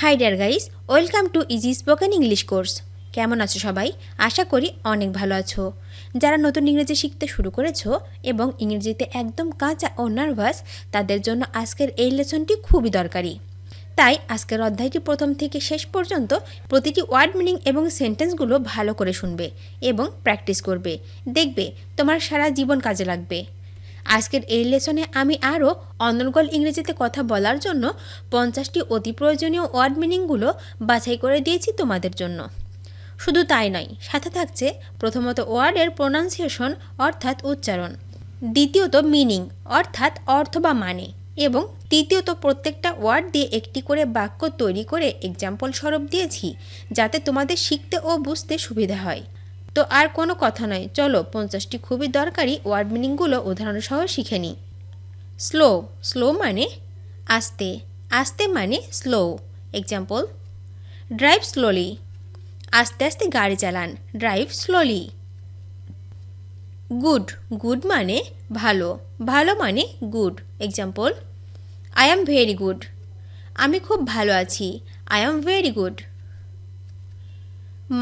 High deer guys, welcome to easy spoken English course. কেমন আছো সবাই? আশা করি অনেক ভালো আছো। যারা নতুন ইংরেজি শিখতে শুরু করেছো এবং ইংরেজিতে একদম কাঁচা ও নার্ভাস, তাদের জন্য আজকের এই লেসনটি খুবই দরকারি। তাই আজকের অধ্যায়টি প্রথম থেকে শেষ পর্যন্ত প্রতিটি ওয়ার্ড মিনিং এবং সেন্টেন্সগুলো ভালো করে শুনবে এবং প্র্যাকটিস করবে। দেখবে তোমার সারা জীবন কাজে লাগবে। আজকের এই লেসনে আমি আরও অনর্গল ইংরেজিতে কথা বলার জন্য 50টি অতি প্রয়োজনীয় ওয়ার্ড মিনিংগুলো বাছাই করে দিয়েছি তোমাদের জন্য। শুধু তাই নয়, সাথে থাকছে প্রথমত ওয়ার্ডের প্রোনাউন্সিয়েশন অর্থাৎ উচ্চারণ, দ্বিতীয়ত মিনিং অর্থাৎ অর্থ বা মানে, এবং তৃতীয়ত প্রত্যেকটা ওয়ার্ড দিয়ে একটি করে বাক্য তৈরি করে এক্সাম্পল স্বরূপ দিয়েছি, যাতে তোমাদের শিখতে ও বুঝতে সুবিধা হয়। তো আর কোনো কথা নয়, চলো 50টি খুবই দরকারি ওয়ার্ড মিনিংগুলো উদাহরণসহ শিখে নিই। স্লো, স্লো মানে আস্তে, আস্তে মানে স্লো। এক্সাম্পল, ড্রাইভ স্লোলি, আস্তে আস্তে গাড়ি চালান, ড্রাইভ স্লোলি। গুড, গুড মানে ভালো, ভালো মানে good. Example, I am very good, আমি খুব ভালো আছি, I am very good.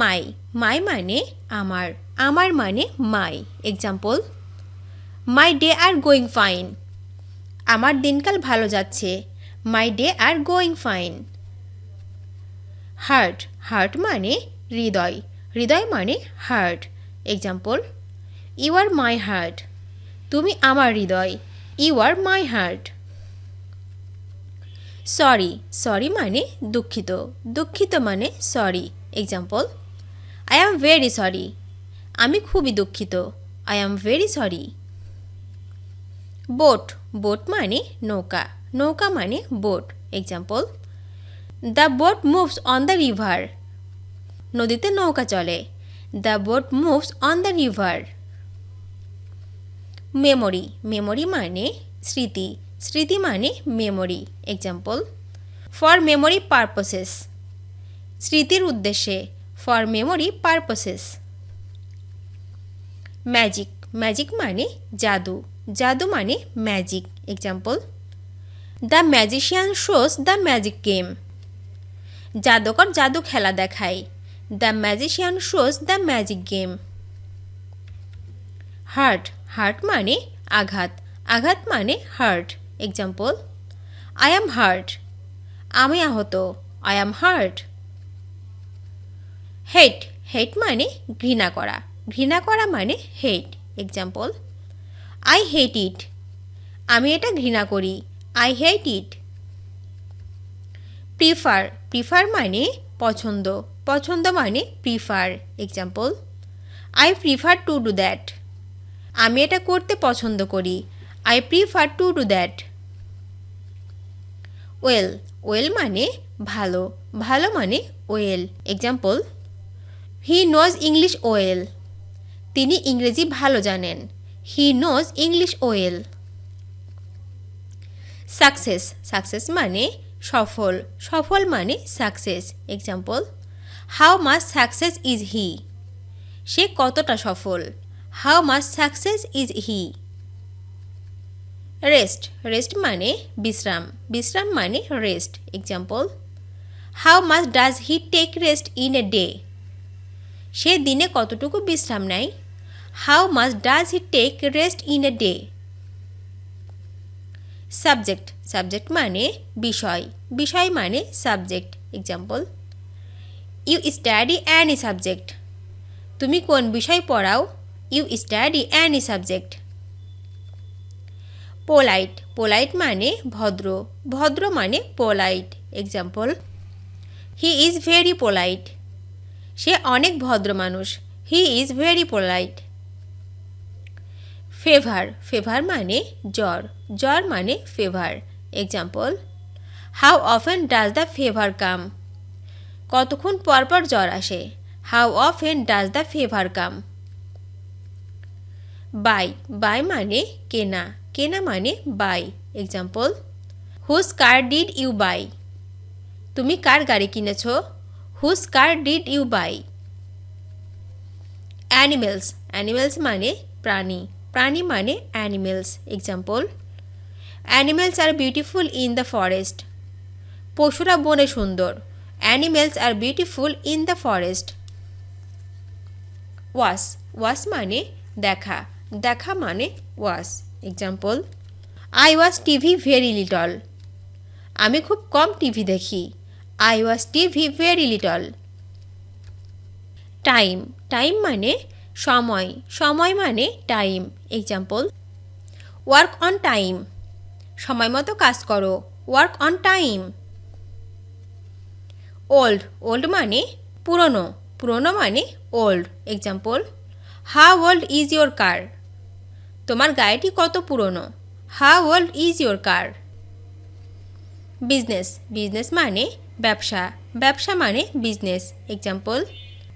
My, my মানে আমার, আমার মানে my. Example, my day are going fine, আমার দিনকাল ভালো যাচ্ছে, my day are going fine. Heart, heart মানে হৃদয়, হৃদয় মানে heart. Example, you are my heart, তুমি আমার হৃদয়, you are my heart. Sorry, sorry মানে দুঃখিত, দুঃখিত মানে sorry. Example, I am very sorry, আমি খুবই দুঃখিত, I am very sorry. Boat, boat মানে নৌকা, নৌকা মানে boat. Example, the boat moves on the river, নদীতে নৌকা চলে, the boat moves on the river. Memory, memory মানে স্মৃতি, স্মৃতি মানে memory. Example, for memory purposes, স্মৃতির উদ্দেশ্যে, for memory purposes. Magic, magic মানে জাদু, জাদু মানে magic. Example, the magician shows the magic game, জাদুকর জাদু খেলা দেখায়, the magician shows the magic game. Heart, heart মানে আঘাত, আঘাত মানে heart. Example, I am heart, আমি আহত, আই অ্যাম হার্ট। হেট, হেট মানে ঘৃণা করা, ঘৃণা করা মানে হেট। এক্সাম্পল, আই হেট ইট, আমি এটা ঘৃণা করি, I hate it. Prefer, prefer মানে পছন্দ, পছন্দ মানে prefer. Example, I prefer to do that, আমি এটা করতে পছন্দ করি, I prefer to do that. Well, well মানে ভালো, ভালো মানে well. Example, he knows English well, তিনি ইংরেজি ভালো জানেন, he knows English well. Success, success মানে সফল, সফল মানে success. Example, how much success is he, সে কতটা সফল, how much success is he. Rest, rest মানে বিশ্রাম, বিশ্রাম মানে rest. Example, how much does he take rest in a day, সে দিনে কতটুকু বিশ্রাম নেয়, how much does he take rest in a day. Subject, subject মানে বিষয়, বিষয় মানে subject. Example, you study any subject, তুমি কোন বিষয় পড়াও, you study any subject. Polite, polite মানে ভদ্র, ভদ্র মানে polite. Example, he is very polite, সে অনেক ভদ্র মানুষ, he is very polite. Fever, fever মানে জ্বর, জ্বর মানে fever. Example, how often does the fever come, কতক্ষণ পরপর জ্বর আসে, how often does the fever come. Buy, buy মানে কেনা, কেনা মানে buy. Example, whose car did you buy, তুমি কার গাড়ি কিনেছ, whose car did you buy. Animals, animals মানে প্রাণী, প্রাণী মানে animals. Example, animals are beautiful in the forest, পশুরা বনে সুন্দর, animals are beautiful in the forest. Watch, watch মানে দেখা, দেখা মানে watch. Example, I watch TV very little. আমি খুব কম টিভি দেখি। I watch TV very little. Time, time মানে সময়, সময় মানে time. Example, work on time. সময় মতো কাজ করো। Work on time. Old, old মানে পুরনো, পুরনো মানে old. Example, how old is your car. তোমার গাড়িটি কত পুরনো। How old is your car. Business, business মানে ব্যবসা, ব্যবসা মানে business. Example,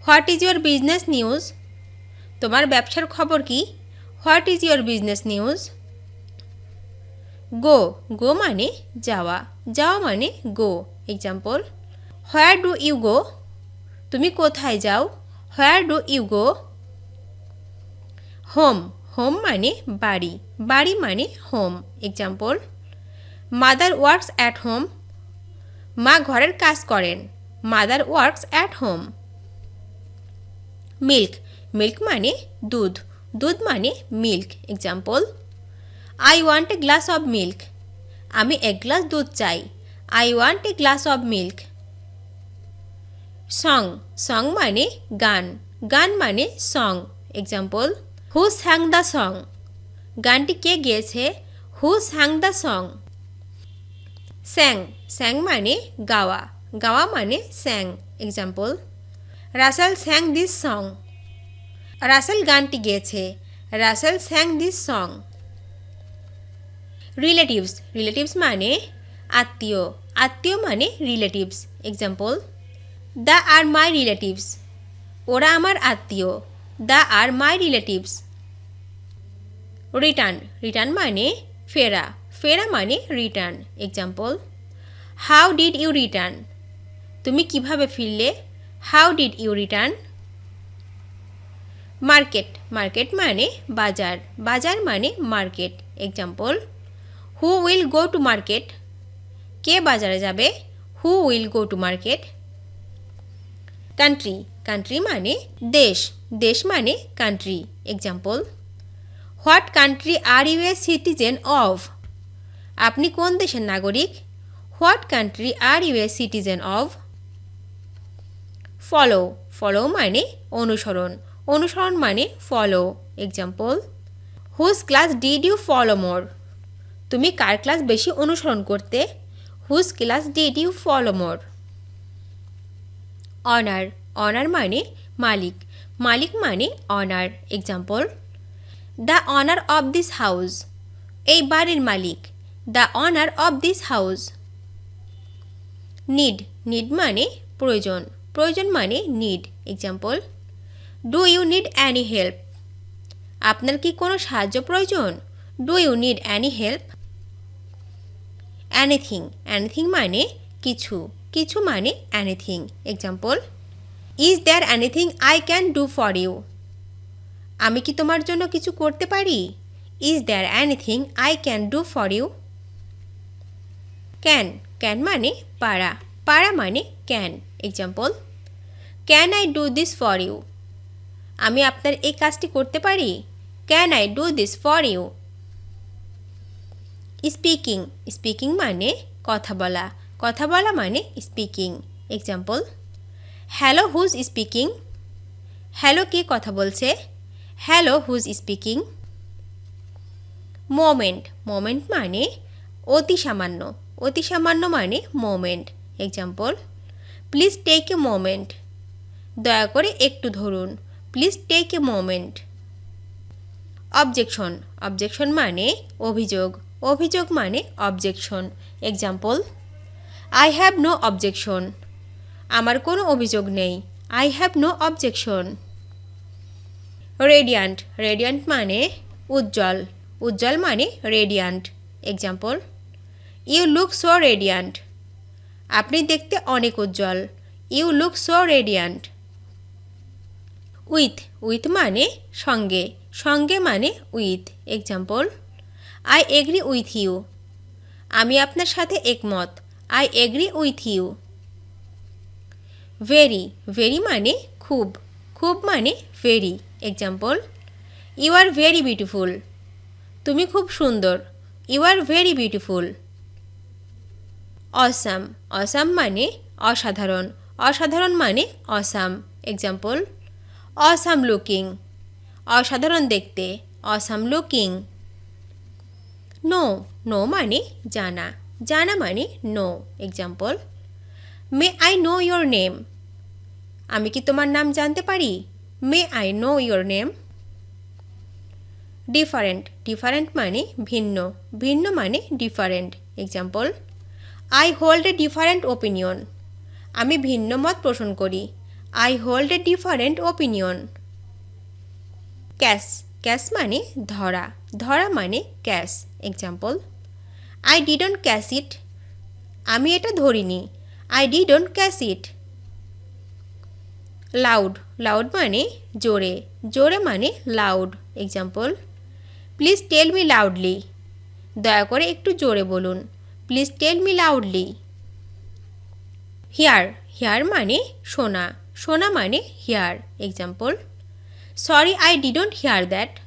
what is your business news. তোমার ব্যবসার খবর কি। What is your business news. Go, go মানে যাওয়া, যাওয়া মানে go. Example, where do you go. তুমি কোথায় যাও। Where do you go. Home, home মানে বাড়ি, বাড়ি মানে home. Example, mother works at home. মা ঘরের কাজ করেন। Mother works at home. Milk, milk মানে দুধ, দুধ মানে milk. Example, I want a glass of milk. আমি এক গ্লাস দুধ চাই। I want a glass of milk. Song, song মানে গান, গান মানে song. Example, who স্যাং the song. গানটি কে গেয়েছে। হু স্যাং দ্য সং। স্যাং, স্যাং মানে গাওয়া, গাওয়া মানে sang. Example, Russell sang this song. রাসেল গানটি গেয়েছে। Russell sang this song. Relatives, relatives মানে আত্মীয়, আত্মীয় মানে relatives. Example, the are my relatives. ওরা আমার আত্মীয়। The are my relatives. Return, return মানে ফেরা, ফেরা মানে return. Example, how did you return. তুমি কিভাবে ফিরলে। How did you return. Market, market মানে বাজার, বাজার মানে market. Example, who will go to market. কে বাজারে যাবে। Who will go to market. Country, country মানে দেশ, দেশ মানে country. Example, what country are you a citizen of. আপনি কোন দেশের নাগরিক। What country are you a citizen of. Follow, follow মানে অনুসরণ, অনুসরণ মানে follow. Example, whose class did you follow more. তুমি কার ক্লাস বেশি অনুসরণ করতে। Whose class did you follow more. Owner, owner মানে মালিক, মালিক মানে owner. Example, the owner of this house. এই বাড়ির মালিক। The owner of this house. Need, need মানে প্রয়োজন, প্রয়োজন মানে need. Example, do you need any help. আপনার কি কোনো সাহায্য প্রয়োজন। Do you need any help. Anything, anything মানে কিছু, কিছু মানে anything. Example, is there anything I can do for you. আমি কি তোমার জন্য কিছু করতে পারি। Is there anything I can do for you. Can, can মানে পারা, পারা মানে can. Example, can I do this for you. আমি আপনার এই কাজটি করতে পারি। Can I do this for you. Speaking, speaking মানে কথা বলা, কথা বলা মানে speaking. Example, hello whose speaking. Hello কে কথা বলছে। Hello whose speaking. Moment, moment মানে অতি সামান্য, অতি সামান্য মানে moment. Example, please take a moment. দয়া করে একটু ধরুন। Please take a moment. Objection, objection মানে অভিযোগ, অভিযোগ মানে objection. Example, I have no objection. আমার কোনো অভিযোগ নেই। I have no objection. Radiant, radiant মানে উজ্জ্বল, উজ্জ্বল মানে radiant. Example, you look so radiant. আপনি দেখতে অনেক উজ্জ্বল। You look so radiant. With, with মানে সঙ্গে, সঙ্গে মানে with. Example, I agree with you. আমি আপনার সাথে একমত। I agree with you. Very very মানে খুব, খুব মানে very. Example, you are very beautiful. তুমি খুব সুন্দর। You are very beautiful. Awesome awesome মানে অসাধারণ, অসাধারণ মানে অসাম। Example, awesome looking. অসাধারণ দেখতে, অসাম লুকিং। নো নো মানে জানা, জানা মানে know. Example, may I know your name. আমি কি তোমার নাম জানতে পারি? May I know your name. Different different মানে ভিন্ন, ভিন্ন মানে different. Example, I hold a different opinion. আমি ভিন্ন মত পোষণ করি। I hold a different opinion. Catch catch মানে ধরা, ধরা মানে catch. Example, I didn't catch it. আমি এটা ধরিনি। I didn't catch it. Loud loud মানে জোরে, জোরে মানে loud. Example, please tell me loudly. দয়া করে একটু জোরে বলুন। Please tell me loudly. Hear hear মানে শোনা, শোনা মানে hear. Example, sorry I didn't hear that.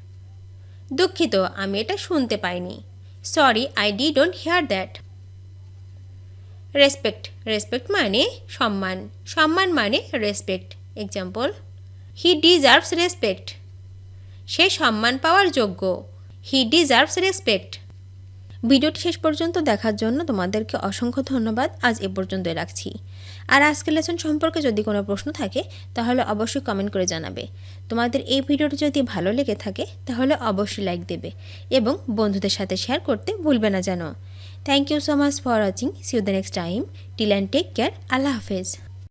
দুঃখিত, আমি এটা শুনতে পাইনি। Sorry I didn't hear that. Respect respect মানে সম্মান, সম্মান মানে respect. Example, he deserves respect. সে সম্মান পাওয়ার যোগ্য। He deserves respect. ভিডিওটি শেষ পর্যন্ত দেখার জন্য তোমাদেরকে অসংখ্য ধন্যবাদ। আজ এ পর্যন্তই রাখছি। আর আজকের লেসন সম্পর্কে যদি কোনো প্রশ্ন থাকে তাহলে অবশ্যই কমেন্ট করে জানাবে। তোমাদের এই ভিডিওটি যদি ভালো লেগে থাকে তাহলে অবশ্যই লাইক দেবে এবং বন্ধুদের সাথে শেয়ার করতে ভুলবে না যেন। Thank you so much for watching. See you the next time. Till and take care. আল্লাহ হাফেজ।